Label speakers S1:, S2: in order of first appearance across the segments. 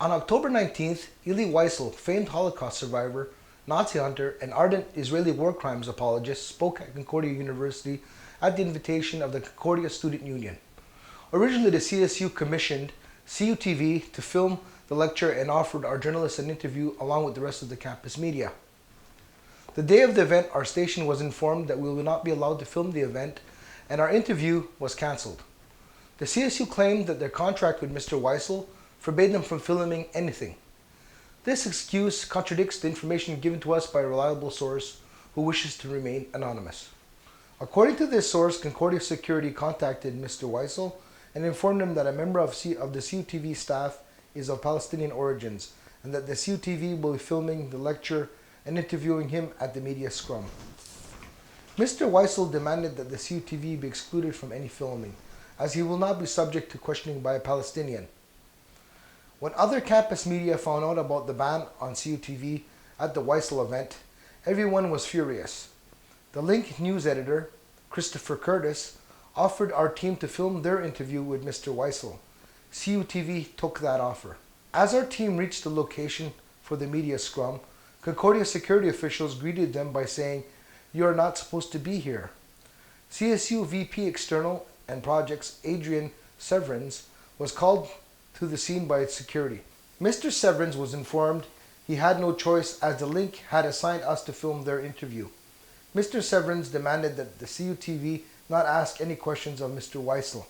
S1: On October 19th, Eli Wiesel, famed Holocaust survivor, Nazi hunter, and ardent Israeli war crimes apologist, spoke at Concordia University at the invitation of the Concordia Student Union. Originally, the CSU commissioned CUTV to film the lecture and offered our journalists an interview along with the rest of the campus media. The day of the event, our station was informed that we will not be allowed to film the event, and our interview was cancelled. The CSU claimed that their contract with Mr. Wiesel forbade them from filming anything. This excuse contradicts the information given to us by a reliable source who wishes to remain anonymous. According to this source, Concordia Security contacted Mr. Wiesel and informed him that a member of the CUTV staff is of Palestinian origins and that the CUTV will be filming the lecture and interviewing him at the media scrum. Mr. Wiesel demanded that the CUTV be excluded from any filming, as he will not be subject to questioning by a Palestinian. When other campus media found out about the ban on CUTV at the Wiesel event, everyone was furious. The Link news editor, Christopher Curtis, offered our team to film their interview with Mr. Wiesel. CUTV took that offer. As our team reached the location for the media scrum, Concordia security officials greeted them by saying, "You are not supposed to be here." CSU VP External and Projects Adrian Severins was called to the scene by its security. Mr. Severins was informed he had no choice as the Link had assigned us to film their interview. Mr. Severins demanded that the CUTV not ask any questions of Mr. Wiesel.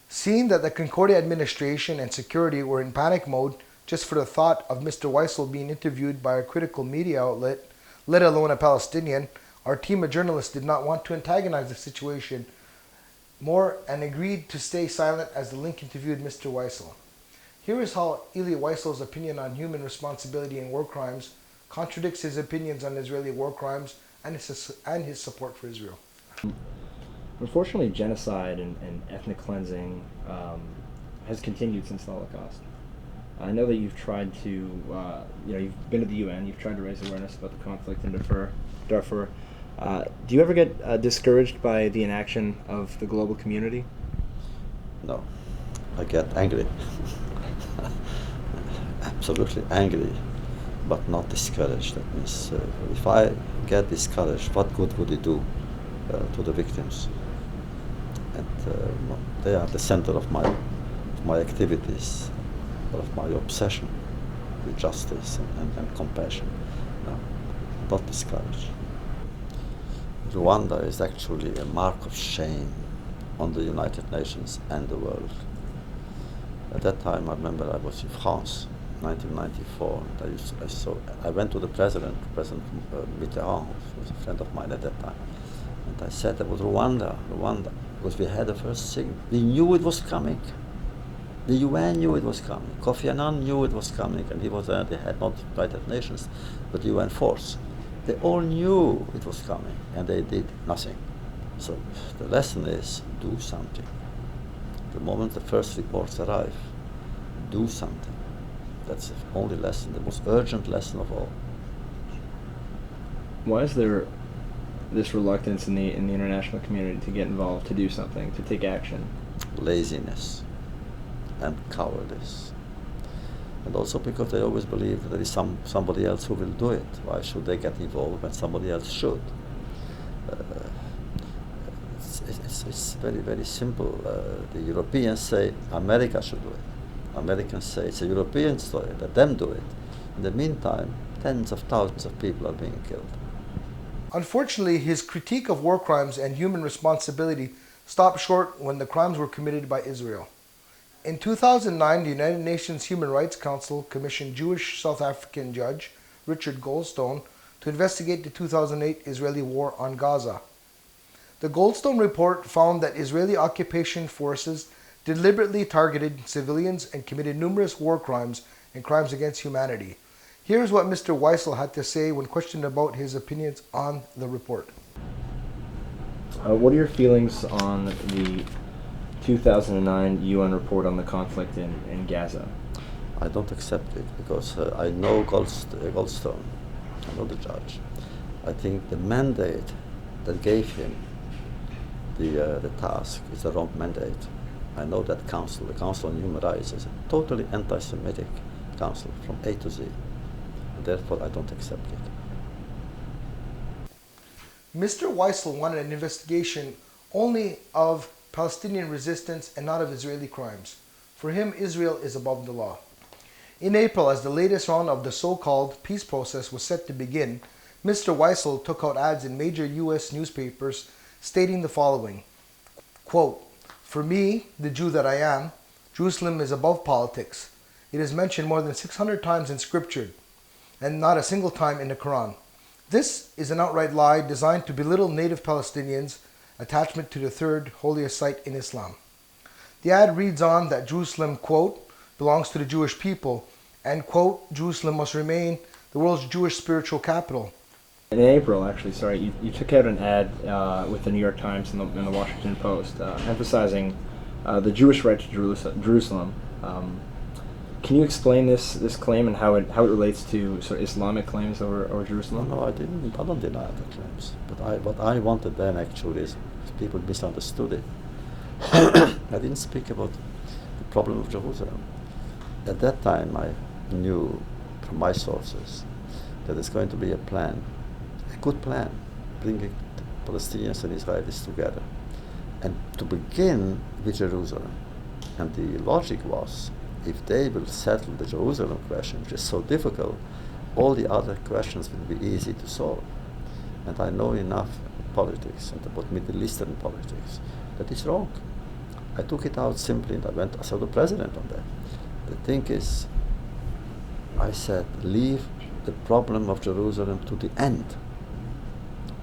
S1: Seeing that the Concordia administration and security were in panic mode just for the thought of Mr. Wiesel being interviewed by a critical media outlet, let alone a Palestinian, our team of journalists did not want to antagonize the situation more and agreed to stay silent as the Link interviewed Mr. Wiesel. Here is how Eli Wiesel's opinion on human responsibility in war crimes contradicts his opinions on Israeli war crimes and his support for Israel.
S2: Unfortunately, genocide and ethnic cleansing has continued since the Holocaust. I know that you've tried to, you've been to the UN, you've tried to raise awareness about the conflict in Darfur. Do you ever get discouraged by the inaction of the global community?
S3: No, I get angry. Absolutely angry, but not discouraged. That means if I get discouraged, what good would it do to the victims? And they are the center of my activities, of my obsession with justice and compassion. No, not discouraged. Rwanda is actually a mark of shame on the United Nations and the world. At that time, I remember I was in France, 1994, and I went to the President Mitterrand, who was a friend of mine at that time, and I said about Rwanda, because we had the first thing. We knew it was coming. The UN knew it was coming. Kofi Annan knew it was coming, and he was there. They had not United Nations, but the UN force. They all knew it was coming, and they did nothing. So the lesson is, do something. The moment the first reports arrive, do something. That's the only lesson, the most urgent lesson of all.
S2: Why is there this reluctance in the international community to get involved, to do something, to take action?
S3: Laziness and cowardice. And also because they always believe that there is somebody else who will do it. Why should they get involved when somebody else should? It's very, very simple. The Europeans say America should do it. Americans say it's a European story, let them do it. In the meantime, tens of thousands of people are being killed.
S1: Unfortunately, his critique of war crimes and human responsibility stopped short when the crimes were committed by Israel. In 2009, the United Nations Human Rights Council commissioned Jewish South African judge Richard Goldstone to investigate the 2008 Israeli war on Gaza. The Goldstone Report found that Israeli occupation forces deliberately targeted civilians and committed numerous war crimes and crimes against humanity. Here's what Mr. Wiesel had to say when questioned about his opinions on the report.
S2: What are your feelings on the 2009 UN report on the conflict in Gaza?
S3: I don't accept it because I know Goldstone, I know the judge. I think the mandate that gave him the task is the wrong mandate. I know that council, the Council on Human Rights, is totally anti-Semitic. Council from A to Z. And therefore, I don't accept it.
S1: Mr. Wiesel wanted an investigation only of Palestinian resistance and not of Israeli crimes. For him, Israel is above the law. In April, as the latest round of the so-called peace process was set to begin, Mr. Wiesel took out ads in major U.S. newspapers stating the following, quote, "For me, the Jew that I am, Jerusalem is above politics. It is mentioned more than 600 times in Scripture, and not a single time in the Quran. This is an outright lie designed to belittle native Palestinians' attachment to the third holiest site in Islam." The ad reads on that Jerusalem, quote, "belongs to the Jewish people," and, quote, "Jerusalem must remain the world's Jewish spiritual capital."
S2: In April, actually, sorry, you took out an ad with the New York Times and the Washington Post emphasizing the Jewish right to Jerusalem. Can you explain this claim and how it relates to sort of Islamic claims over Jerusalem?
S3: No, I didn't. I don't deny the claims. But what I wanted then actually is people misunderstood it. I didn't speak about the problem of Jerusalem. At that time, I knew from my sources that there's going to be a plan, a good plan, bringing the Palestinians and Israelis together, and to begin with Jerusalem. And the logic was, if they will settle the Jerusalem question, which is so difficult, all the other questions will be easy to solve. And I know enough politics and about Middle Eastern politics that is wrong. I took it out simply and I saw the president on that. The thing is, I said, leave the problem of Jerusalem to the end.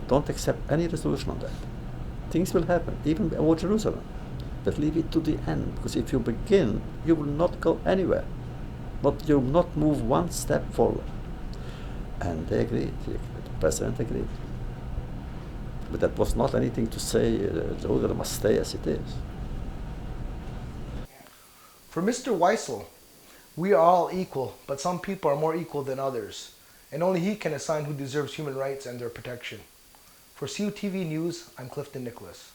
S3: Don't accept any resolution on that. Things will happen, even about Jerusalem. But leave it to the end, because if you begin, you will not go anywhere. You will not move one step forward. And they agreed. The president agreed. But that was not anything to say Jerusalem must stay as it is.
S1: For Mr. Wiesel, we are all equal, but some people are more equal than others, and only he can assign who deserves human rights and their protection. For CUTV News, I'm Clifton Nicholas.